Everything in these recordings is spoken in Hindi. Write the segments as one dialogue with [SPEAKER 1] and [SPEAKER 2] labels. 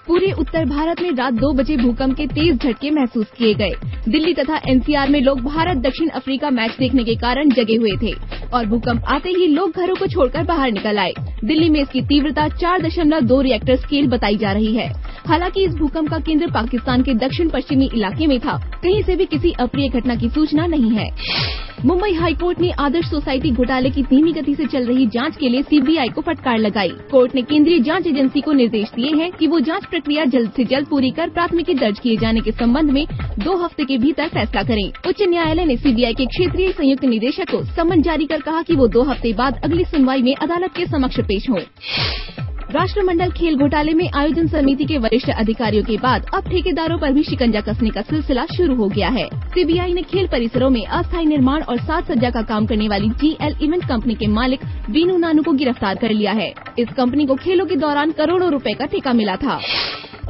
[SPEAKER 1] पूरे उत्तर भारत में रात 2 बजे भूकंप के तेज झटके महसूस किए गए। दिल्ली तथा एनसीआर में लोग भारत दक्षिण अफ्रीका मैच देखने के कारण जगे हुए थे और भूकंप आते ही लोग घरों को छोड़कर बाहर निकल आए। दिल्ली में इसकी तीव्रता 4.2 रिएक्टर स्केल बताई जा रही है। हालांकि इस भूकंप का केंद्र पाकिस्तान के दक्षिण पश्चिमी इलाके में था। कहीं से भी किसी अप्रिय घटना की सूचना नहीं है। मुंबई हाईकोर्ट ने आदर्श सोसाइटी घोटाले की धीमी गति से चल रही जांच के लिए सीबीआई को फटकार लगाई। कोर्ट ने केंद्रीय जांच एजेंसी को निर्देश दिए हैं कि वो जांच प्रक्रिया जल्द से जल्द पूरी कर प्राथमिकी दर्ज किए जाने के संबंध में 2 हफ्ते के भीतर फैसला करें। उच्च न्यायालय ने सीबीआई के क्षेत्रीय संयुक्त निदेशक को सम्मन जारी कर कहा कि वो 2 हफ्ते बाद अगली सुनवाई में अदालत के समक्ष पेश हों। राष्ट्रमंडल खेल घोटाले में आयोजन समिति के वरिष्ठ अधिकारियों के बाद अब ठेकेदारों पर भी शिकंजा कसने का सिलसिला शुरू हो गया है। सीबीआई ने खेल परिसरों में अस्थायी निर्माण और साज सज्जा का काम करने वाली जीएल इवेंट कंपनी के मालिक वीनू नानू को गिरफ्तार कर लिया है। इस कंपनी को खेलों के दौरान करोड़ों रुपए का ठेका मिला था।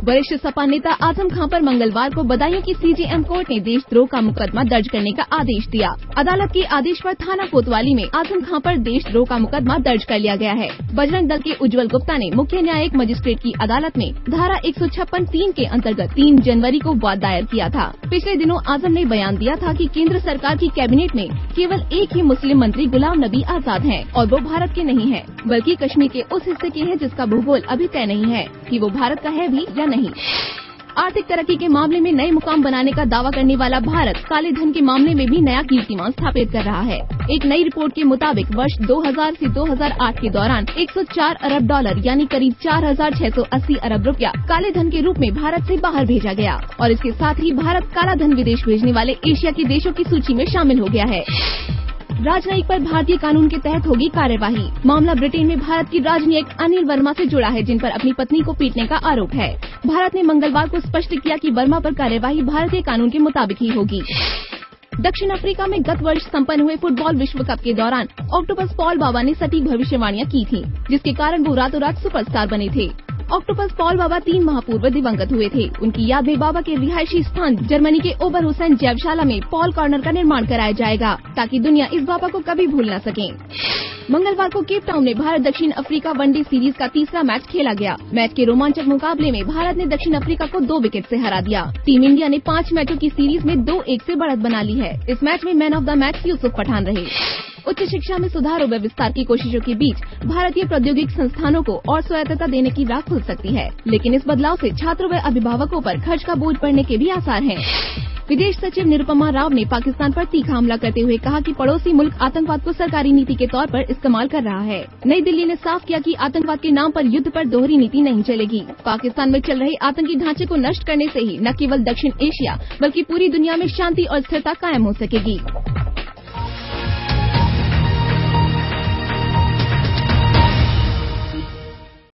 [SPEAKER 1] वरिष्ठ सपा नेता आजम खां पर मंगलवार को बदायूं की सीजेएम कोर्ट ने देशद्रोह का मुकदमा दर्ज करने का आदेश दिया। अदालत के आदेश पर थाना कोतवाली में आजम खां पर देशद्रोह का मुकदमा दर्ज कर लिया गया है। बजरंग दल के उज्जवल गुप्ता ने मुख्य न्यायिक मजिस्ट्रेट की अदालत में धारा 156(3) के अंतर्गत 3 जनवरी को वाद दायर किया था। पिछले दिनों आजम ने बयान दिया था कि केंद्र सरकार की कैबिनेट में केवल एक ही मुस्लिम मंत्री गुलाम नबी आजाद हैं और वो भारत के नहीं है, बल्कि कश्मीर के उस हिस्से के हैं जिसका भूगोल अभी तय नहीं है कि वो भारत का है भी या नहीं। आर्थिक तरक्की के मामले में नए मुकाम बनाने का दावा करने वाला भारत काले धन के मामले में भी नया कीर्तिमान स्थापित कर रहा है। एक नई रिपोर्ट के मुताबिक वर्ष 2000 से 2008 के दौरान 104 अरब डॉलर यानी करीब 4680 अरब रुपया काले धन के रूप में भारत से बाहर भेजा गया और इसके साथ ही भारत काला धन विदेश भेजने वाले एशिया के देशों की सूची में शामिल हो गया है। राजनयिक पर भारतीय कानून के तहत होगी कार्यवाही। मामला ब्रिटेन में भारत की राजनयिक अनिल वर्मा से जुड़ा है, जिन पर अपनी पत्नी को पीटने का आरोप है। भारत ने मंगलवार को स्पष्ट किया कि वर्मा पर कार्यवाही भारतीय कानून के मुताबिक ही होगी। दक्षिण अफ्रीका में गत वर्ष संपन्न हुए फुटबॉल विश्व कप के दौरान ऑक्टोपस पॉल बाबा ने सटीक भविष्यवाणियां की थीं, जिसके कारण वो रातों रात सुपरस्टार बने थे। ऑक्टोपस पॉल बाबा 3 माह पूर्व दिवंगत हुए थे। उनकी याद में बाबा के रिहायशी स्थान जर्मनी के ओबर हुसैन जैवशाला में पॉल कॉर्नर का निर्माण कराया जाएगा, ताकि दुनिया इस बाबा को कभी भूल न सके। मंगलवार को केप टाउन में भारत दक्षिण अफ्रीका वनडे सीरीज का तीसरा मैच खेला गया। मैच के रोमांचक मुकाबले में भारत ने दक्षिण अफ्रीका को 2 विकेट से हरा दिया। टीम इंडिया ने 5 मैचों की सीरीज में 2-1 से बढ़त बना ली है। इस मैच में man of the match Yusuf Pathan रहे। उच्च शिक्षा में सुधार व विस्तार की कोशिशों के बीच भारतीय प्रौद्योगिक संस्थानों को और स्वायत्तता देने की राह खुल सकती है, लेकिन इस बदलाव से छात्रों व अभिभावकों पर खर्च का बोझ बढ़ने के भी आसार हैं। विदेश सचिव निरुपमा राव ने पाकिस्तान पर तीखा हमला करते हुए कहा कि पड़ोसी मुल्क आतंकवाद को सरकारी नीति के तौर पर इस्तेमाल कर रहा है। नई दिल्ली ने साफ किया कि आतंकवाद के नाम पर युद्ध पर दोहरी नीति नहीं चलेगी। पाकिस्तान में चल रहे आतंकी ढांचे को नष्ट करने से ही न केवल दक्षिण एशिया बल्कि पूरी दुनिया में शांति और स्थिरता कायम हो सकेगी।